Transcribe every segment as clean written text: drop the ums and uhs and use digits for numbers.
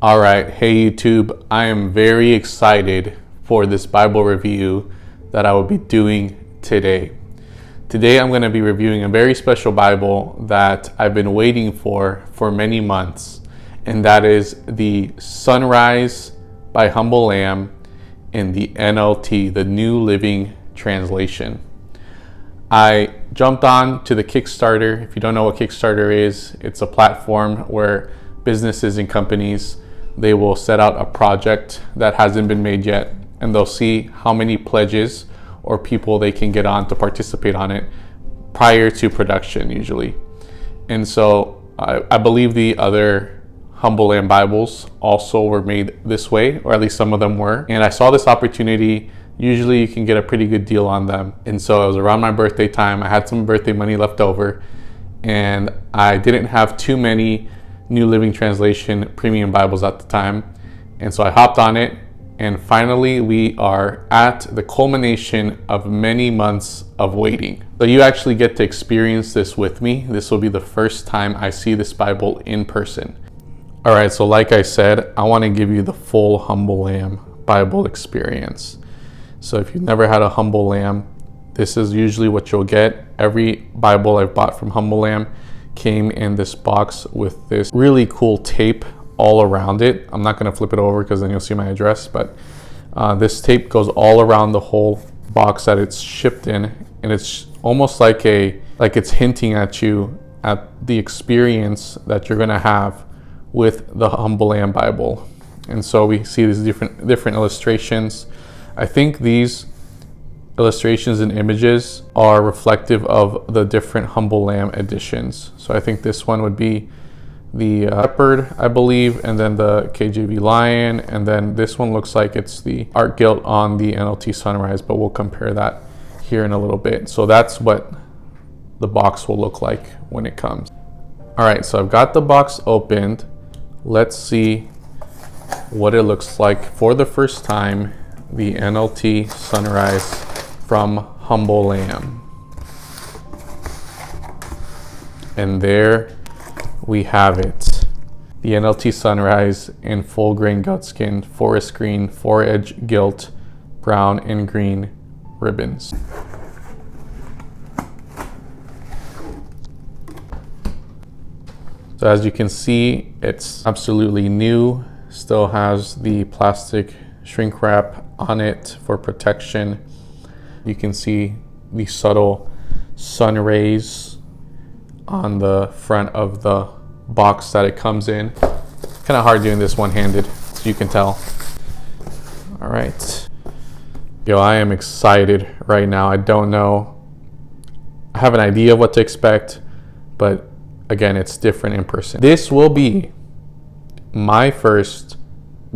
All right, hey YouTube, I am very excited for this Bible review that I will be doing today. Today I'm going to be reviewing a very special Bible that I've been waiting for many months, and that is the SonRise by Humble Lamb in the NLT, the New Living Translation. I jumped on to the Kickstarter. If you don't know what Kickstarter is, it's a platform where businesses and companies, they will set out a project that hasn't been made yet, and they'll see how many pledges or people they can get on to participate on it prior to production usually. And so I believe the other Humble Lamb Bibles also were made this way, or at least some of them were. And I saw this opportunity. Usually you can get a pretty good deal on them. And so it was around my birthday time. I had some birthday money left over, and I didn't have too many New Living Translation premium Bibles at the time. And so I hopped on it, and finally we are at the culmination of many months of waiting. So you actually get to experience this with me. This will be the first time I see this Bible in person. All right, so like I said, I want to give you the full Humble Lamb Bible experience. So if you've never had a Humble Lamb, this is usually what you'll get. Every Bible I've bought from Humble Lamb came in this box with this really cool tape all around it. I'm not going to flip it over because then you'll see my address, but this tape goes all around the whole box that it's shipped in, and it's almost like it's hinting at you at the experience that you're going to have with the Humble Lamb Bible. And so we see these different illustrations. I think these illustrations and images are reflective of the different Humble Lamb editions. So I think this one would be the leopard, I believe, and then the KJV lion, and then this one looks like it's the art gilt on the NLT SonRise, but we'll compare that here in a little bit. So that's what the box will look like when it comes. All right, so I've got the box opened. Let's see what it looks like for the first time, the NLT SonRise from Humble Lamb. And there we have it. The NLT SonRise in full grain guttskin, forest green, 4-edge gilt, brown and green ribbons. So as you can see, it's absolutely new. Still has the plastic shrink wrap on it for protection. You can see the subtle sun rays on the front of the box that it comes in. Kind of hard doing this one-handed, as you can tell. All right. Yo, I am excited right now. I don't know. I have an idea of what to expect, but again, it's different in person. This will be my first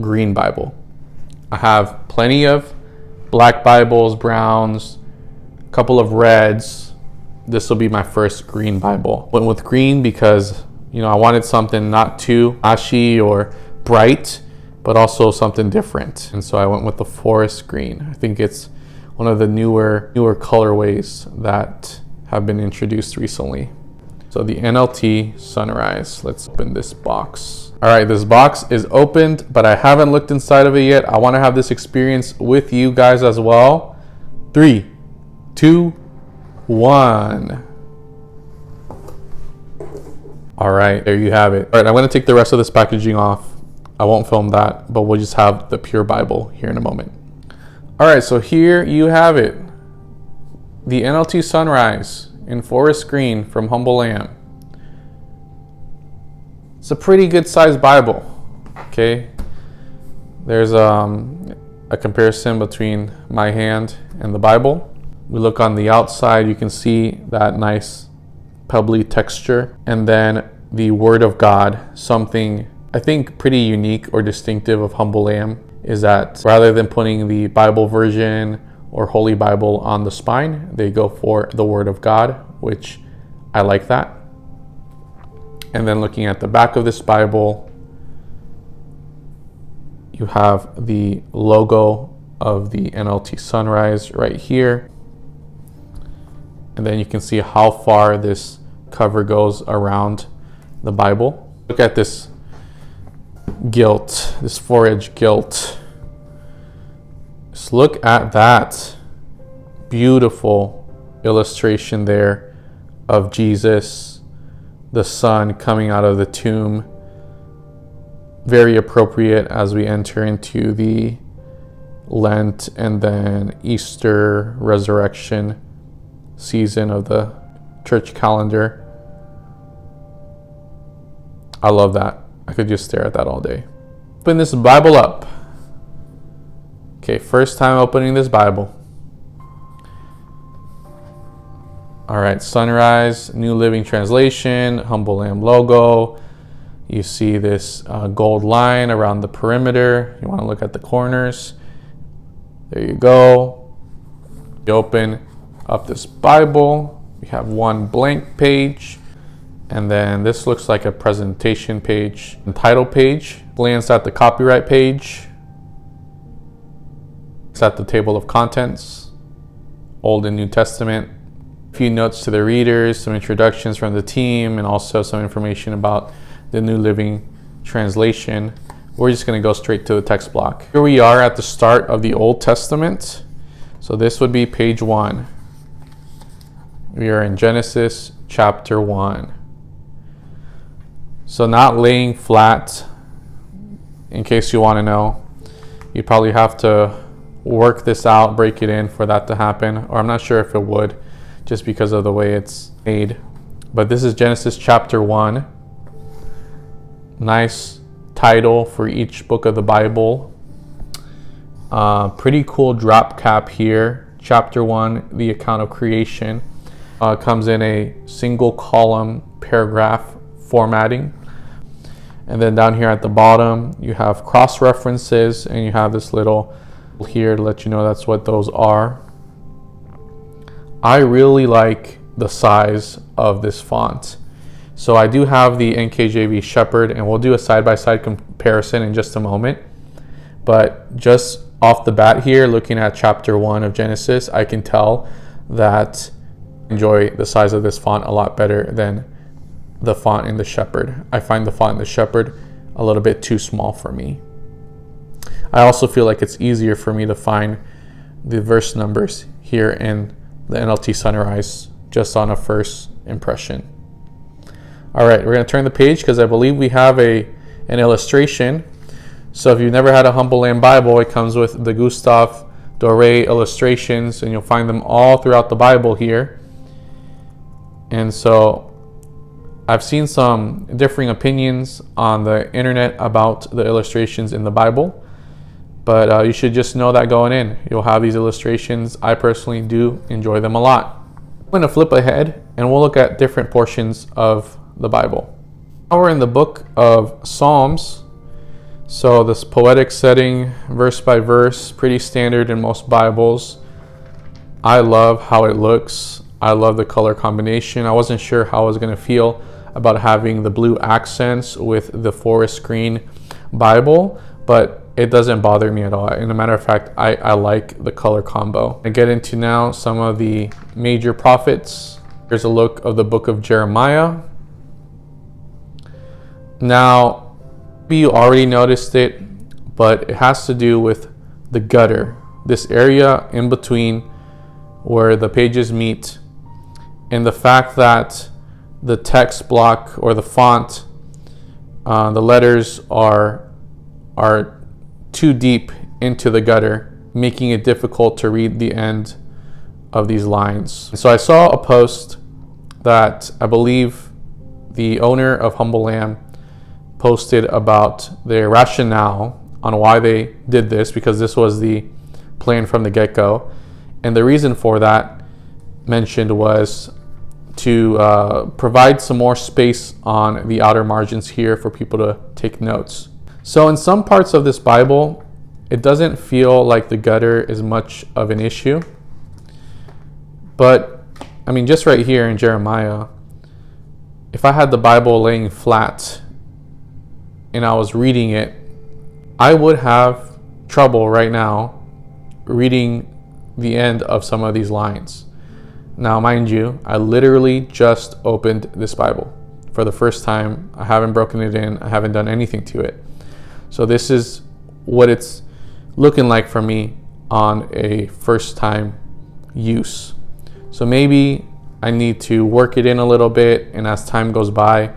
green Bible. I have plenty of black Bibles, browns, a couple of reds. This will be my first green Bible. Went with green because, I wanted something not too flashy or bright, but also something different. And so I went with the forest green. I think it's one of the newer colorways that have been introduced recently. So the NLT SonRise. Let's open this box. All right, this box is opened, but I haven't looked inside of it yet. I want to have this experience with you guys as well. 3, 2, 1. All right, there you have it. All right, I'm going to take the rest of this packaging off. I won't film that, but we'll just have the pure Bible here in a moment. All right, so here you have it. The NLT SonRise in forest green from Humble Lamb. It's a pretty good sized Bible. Okay, there's a comparison between my hand and the Bible. We look on the outside, you can see that nice pebbly texture, and then the Word of God. Something I think pretty unique or distinctive of Humble Lamb is that rather than putting the Bible version or Holy Bible on the spine, they go for the Word of God, which I like that. And then looking at the back of this Bible, you have the logo of the NLT SonRise right here. And then you can see how far this cover goes around the Bible. Look at this gilt, this 4-edge gilt. Just look at that beautiful illustration there of Jesus, the Son coming out of the tomb. Very appropriate as we enter into the Lent and then Easter resurrection season of the church calendar. I love that. I could just stare at that all day. Open this Bible up. Okay, first time opening this Bible. All right, SonRise, New Living Translation, Humble Lamb logo. You see this gold line around the perimeter. You want to look at the corners. There you go. You open up this Bible. We have one blank page. And then this looks like a presentation page and title page. Glance at the copyright page. It's at the table of contents, Old and New Testament. A few notes to the readers, some introductions from the team, and also some information about the New Living Translation. We're just going to go straight to the text block. Here we are at the start of the Old Testament. So this would be page 1. We are in Genesis chapter 1. So not laying flat, in case you want to know. You probably have to work this out, break it in for that to happen. Or I'm not sure if it would, just because of the way it's made. But this is Genesis chapter 1. Nice title for each book of the Bible. Pretty cool drop cap here. Chapter 1, the account of creation. Comes in a single column paragraph formatting. And then down here at the bottom, you have cross references, and you have this little here to let you know that's what those are. I really like the size of this font. So I do have the NKJV Shepherd, and we'll do a side-by-side comparison in just a moment. But just off the bat here, looking at chapter 1 of Genesis, I can tell that I enjoy the size of this font a lot better than the font in the Shepherd. I find the font in the Shepherd a little bit too small for me. I also feel like it's easier for me to find the verse numbers here in the NLT SonRise just on a first impression. All right, we're going to turn the page because I believe we have an illustration. So if you've never had a Humble Lamb Bible, it comes with the Gustave Doré illustrations, and you'll find them all throughout the Bible here. And so I've seen some differing opinions on the internet about the illustrations in the Bible, but you should just know that going in. You'll have these illustrations. I personally do enjoy them a lot. I'm going to flip ahead, and we'll look at different portions of the Bible. Now we're in the book of Psalms. So this poetic setting, verse by verse, pretty standard in most Bibles. I love how it looks. I love the color combination. I wasn't sure how I was going to feel about having the blue accents with the forest green Bible, but it doesn't bother me at all. And a matter of fact, I like the color combo. I get into now some of the major prophets. Here's a look of the book of Jeremiah. Now, maybe you already noticed it, but it has to do with the gutter, this area in between where the pages meet, and the fact that the text block or the font, the letters are too deep into the gutter, making it difficult to read the end of these lines. So I saw a post that I believe the owner of Humble Lamb posted about their rationale on why they did this, because this was the plan from the get-go. And the reason for that mentioned was to provide some more space on the outer margins here for people to take notes. So in some parts of this Bible, it doesn't feel like the gutter is much of an issue. But I mean, just right here in Jeremiah, if I had the Bible laying flat and I was reading it, I would have trouble right now reading the end of some of these lines. Now, mind you, I literally just opened this Bible for the first time. I haven't broken it in. I haven't done anything to it. So this is what it's looking like for me on a first time use. So maybe I need to work it in a little bit, and as time goes by,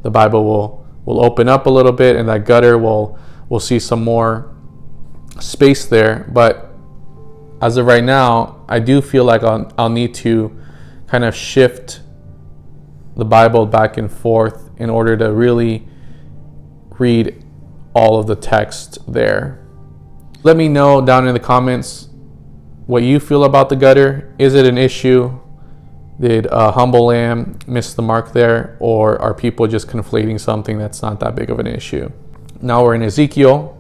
the Bible will open up a little bit, and that gutter will see some more space there. But as of right now, I do feel like I'll need to kind of shift the Bible back and forth in order to really read all of the text there. Let me know down in the comments what you feel about the gutter. Is it an issue? Did a humble lamb miss the mark there, or are people just conflating something that's not that big of an issue? Now we're in Ezekiel.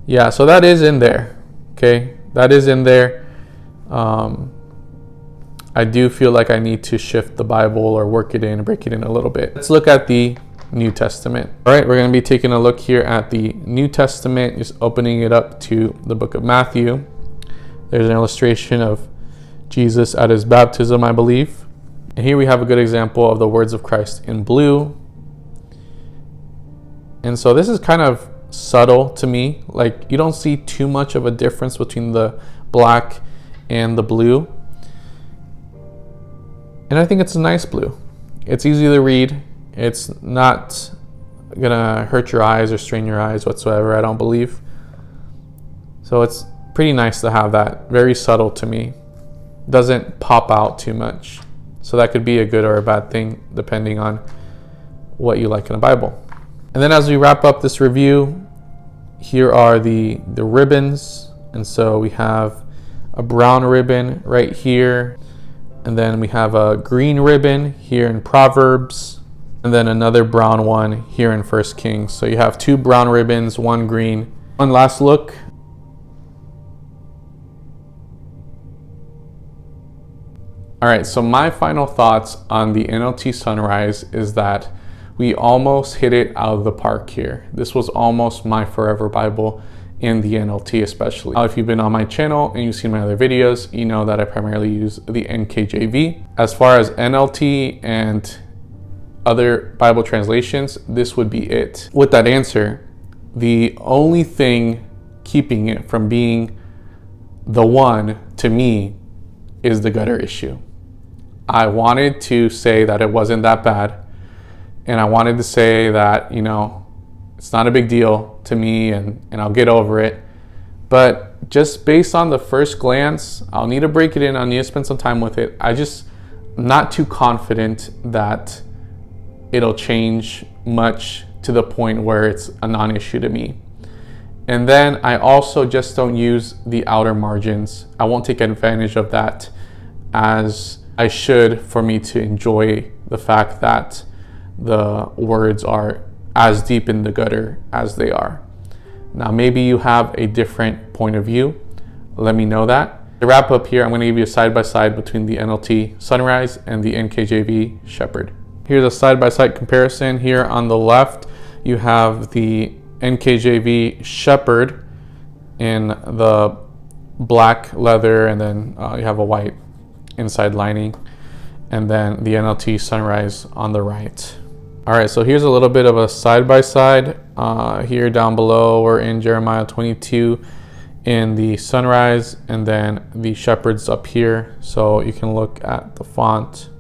Yeah, so that is in there. Okay, that is in there. I do feel like I need to shift the Bible or work it in, break it in a little bit. Let's look at the New Testament. All right, we're going to be taking a look here at the New Testament, just opening it up to the book of Matthew. There's an illustration of Jesus at his baptism, I believe. And here we have a good example of the words of Christ in blue. And so this is kind of subtle to me. Like, you don't see too much of a difference between the black and the blue. And I think it's a nice blue. It's easy to read. It's not gonna hurt your eyes or strain your eyes whatsoever, I don't believe. So it's pretty nice to have that. Very subtle to me. Doesn't pop out too much. So that could be a good or a bad thing depending on what you like in a Bible. And then as we wrap up this review, here are the ribbons. And so we have a brown ribbon right here. And then we have a green ribbon here in Proverbs. And then another brown one here in 1 Kings. So you have 2 brown ribbons, 1 green. One last look. All right, so my final thoughts on the NLT SonRise is that we almost hit it out of the park here. This was almost my forever Bible in the NLT especially. Now, if you've been on my channel and you've seen my other videos, you know that I primarily use the NKJV. As far as NLT and other Bible translations, this would be it. With that answer, the only thing keeping it from being the one to me is the gutter issue. I wanted to say that it wasn't that bad, and I wanted to say that, you know, it's not a big deal to me and I'll get over it. But just based on the first glance, I'll need to break it in, I'll need to spend some time with it. I'm not too confident that it'll change much to the point where it's a non-issue to me. And then I also just don't use the outer margins. I won't take advantage of that as I should for me to enjoy the fact that the words are as deep in the gutter as they are. Now, maybe you have a different point of view. Let me know that. To wrap up here, I'm going to give you a side-by-side between the NLT SonRise and the NKJV Shepherd. Here's a side-by-side comparison. Here on the left, you have the NKJV Shepherd in the black leather, and then you have a white inside lining, and then the NLT SonRise on the right. All right, so here's a little bit of a side-by-side. Here down below, we're in Jeremiah 22 in the SonRise, and then the Shepherd's up here. So you can look at the font.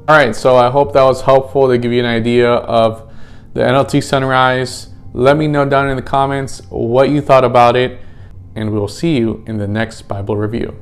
All right, so I hope that was helpful to give you an idea of the NLT SonRise. Let me know down in the comments what you thought about it, and we will see you in the next Bible review.